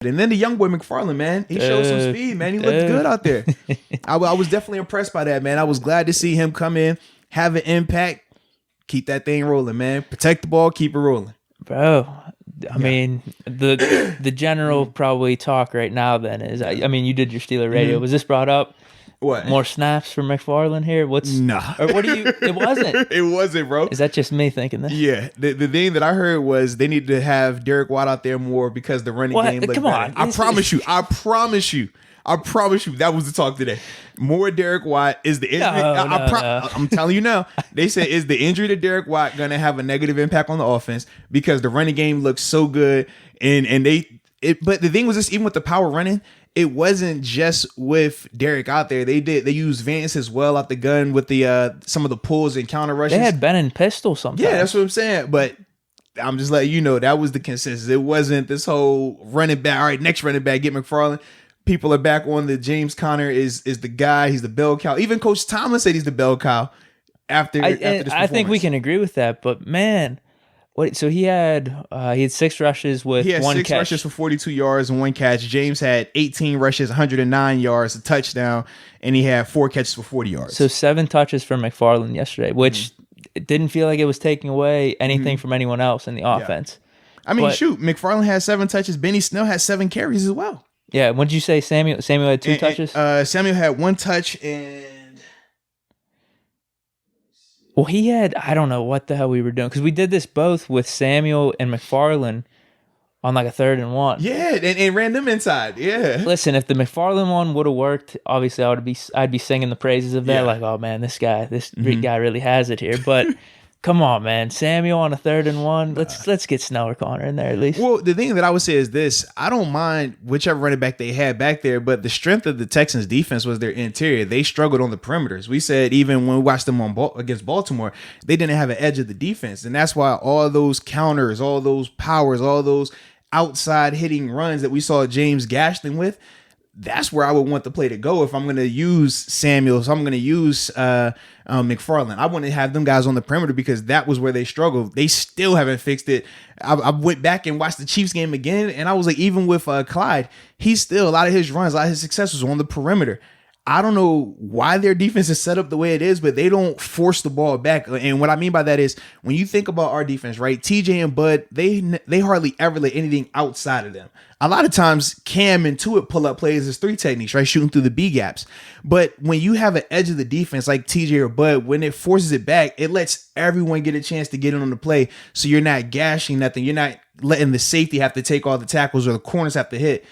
And then the young boy McFarland, man, he showed some speed, man. He looked good out there. I was definitely impressed by that, man. I was glad to see him come in, have an impact, keep that thing rolling, man. Protect the ball, keep it rolling. Bro, I mean, the general probably talk right now then is, I mean, you did your Steeler radio. Was this brought up? What? More snaps for McFarland here? Nah. Or what do you, it wasn't. It wasn't, bro. Is that just me thinking that? Yeah. The thing that I heard was they need to have Derek Watt out there more because the running game looked better. I promise you. I promise you that was the talk today. More Derek Watt. Is the injury? I'm telling you now. They said, is the injury to Derek Watt going to have a negative impact on the offense because the running game looks so good? But the thing was this, even with the power running, it wasn't just with Derek out there. They used Vance as well out the gun with the some of the pulls and counter rushes. They had Ben and pistol sometimes. Yeah, that's what I'm saying. But I'm just letting you know that was the consensus. It wasn't this whole running back. All right, next running back, get McFarland. People are back on the James Conner is the guy. He's the bell cow. Even Coach Tomlin said he's the bell cow after this performance. I think we can agree with that. But man, so he had 6 rushes with 1 catch. He had 6 rushes for 42 yards and 1 catch. James had 18 rushes, 109 yards, a touchdown, and he had 4 catches for 40 yards. So 7 touches for McFarland yesterday, which it didn't feel like it was taking away anything from anyone else in the offense. Yeah. I mean, McFarland had 7 touches. Benny Snell had 7 carries as well. Yeah, what did you say, Samuel? Samuel had 2 touches? Samuel had 1 touch and... Well, he had, I don't know what the hell we were doing, because we did this both with Samuel and McFarland on like a 3rd and 1. Yeah, and ran them inside. Yeah. Listen, if the McFarland one would have worked, obviously I'd be singing the praises of that. Yeah. Like, oh man, this guy really has it here. But come on, man, Samuel on a 3rd and 1. Let's get Snell or Connor in there at least. Well, the thing that I would say is this: I don't mind whichever running back they had back there, but the strength of the Texans' defense was their interior. They struggled on the perimeters. We said even when we watched them against Baltimore, they didn't have an edge of the defense, and that's why all those counters, all those powers, all those outside hitting runs that we saw James gash them with. That's where I would want the play to go if I'm going to use Samuel. So I'm going to use McFarland. I want to have them guys on the perimeter because that was where they struggled. They still haven't fixed it. I went back and watched the Chiefs game again, and I was like, even with Clyde, he's still, a lot of his runs, a lot of his success was on the perimeter. I don't know why their defense is set up the way it is, but they don't force the ball back. And what I mean by that is when you think about our defense, right? TJ and Bud, they hardly ever let anything outside of them. A lot of times Cam and Tuitt pull up plays as 3 techniques, right? Shooting through the B gaps. But when you have an edge of the defense like TJ or Bud, when it forces it back, it lets everyone get a chance to get in on the play. So you're not gashing nothing. You're not letting the safety have to take all the tackles or the corners have to hit.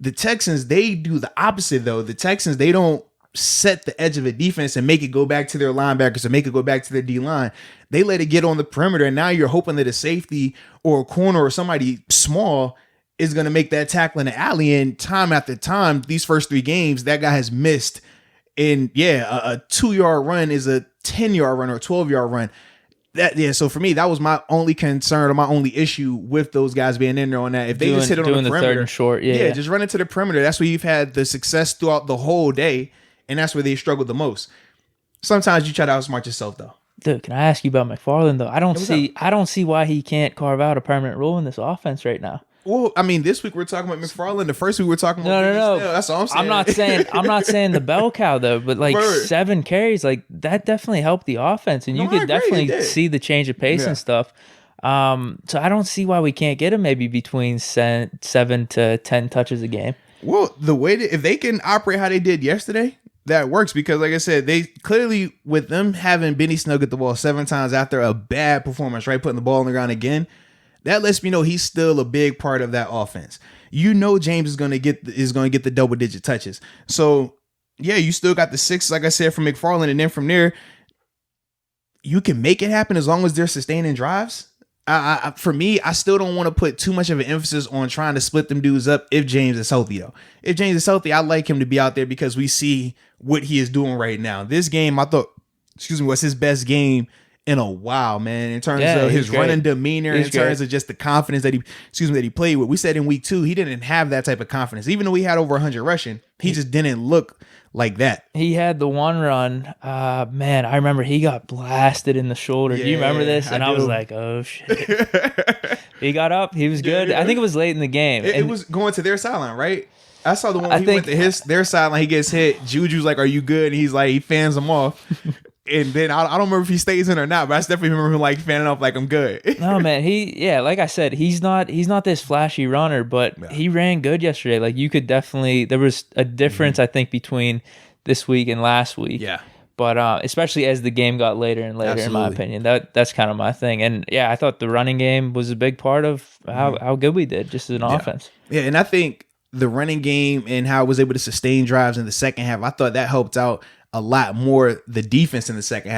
The Texans, they do the opposite, though. The Texans, they don't set the edge of a defense and make it go back to their linebackers or make it go back to their D-line. They let it get on the perimeter, and now you're hoping that a safety or a corner or somebody small is going to make that tackle in the alley. And time after time, these first 3 games, that guy has missed. And, a 2-yard run is a 10-yard run or a 12-yard run. So for me, that was my only concern or my only issue with those guys being in there on that. If they just hit it on the perimeter, 3rd and short, just run it to the perimeter. That's where you've had the success throughout the whole day, and that's where they struggled the most. Sometimes you try to outsmart yourself, though. Dude, can I ask you about McFarland though? I don't see why he can't carve out a permanent role in this offense right now. Well, I mean, this week we're talking about McFarland. The first week we're talking about no. That's all I'm saying. I'm not saying the bell cow though, but like 7 carries, like that definitely helped the offense, and you could definitely see the change of pace and stuff. So I don't see why we can't get him maybe between 7 to 10 touches a game. Well, the way that if they can operate how they did yesterday, that works because, like I said, they clearly with them having Benny Snell get the ball 7 times after a bad performance, right, putting the ball on the ground again. That lets me know he's still a big part of that offense. You know James is going to get the double-digit touches. So, yeah, you still got the 6, like I said, from McFarland. And then from there, you can make it happen as long as they're sustaining drives. For me, I still don't want to put too much of an emphasis on trying to split them dudes up if James is healthy, though. If James is healthy, I like him to be out there because we see what he is doing right now. This game, I thought, was his best game in a while, man, in terms of his running demeanor, in terms of just the confidence that he played with. We said in week 2, he didn't have that type of confidence. Even though he had over 100 rushing, he just didn't look like that. He had the one run, man, I remember he got blasted in the shoulder. Do you remember this? And I was like, oh shit. He got up. He was good. I think it was late in the game. It was going to their sideline, right? I saw the one where he went to their sideline. He gets hit. Juju's like, "Are you good?" And he's like, he fans him off. And then I don't remember if he stays in or not, but I definitely remember him like fanning off like, "I'm good." No, man. Like I said, he's not this flashy runner, but he ran good yesterday. Like you could definitely, there was a difference, I think, between this week and last week. Yeah. But especially as the game got later and later, in my opinion, that's kind of my thing. And I thought the running game was a big part of how good we did, just as an offense. Yeah, and I think the running game and how it was able to sustain drives in the second half, I thought that helped out a lot more the defense in the second half.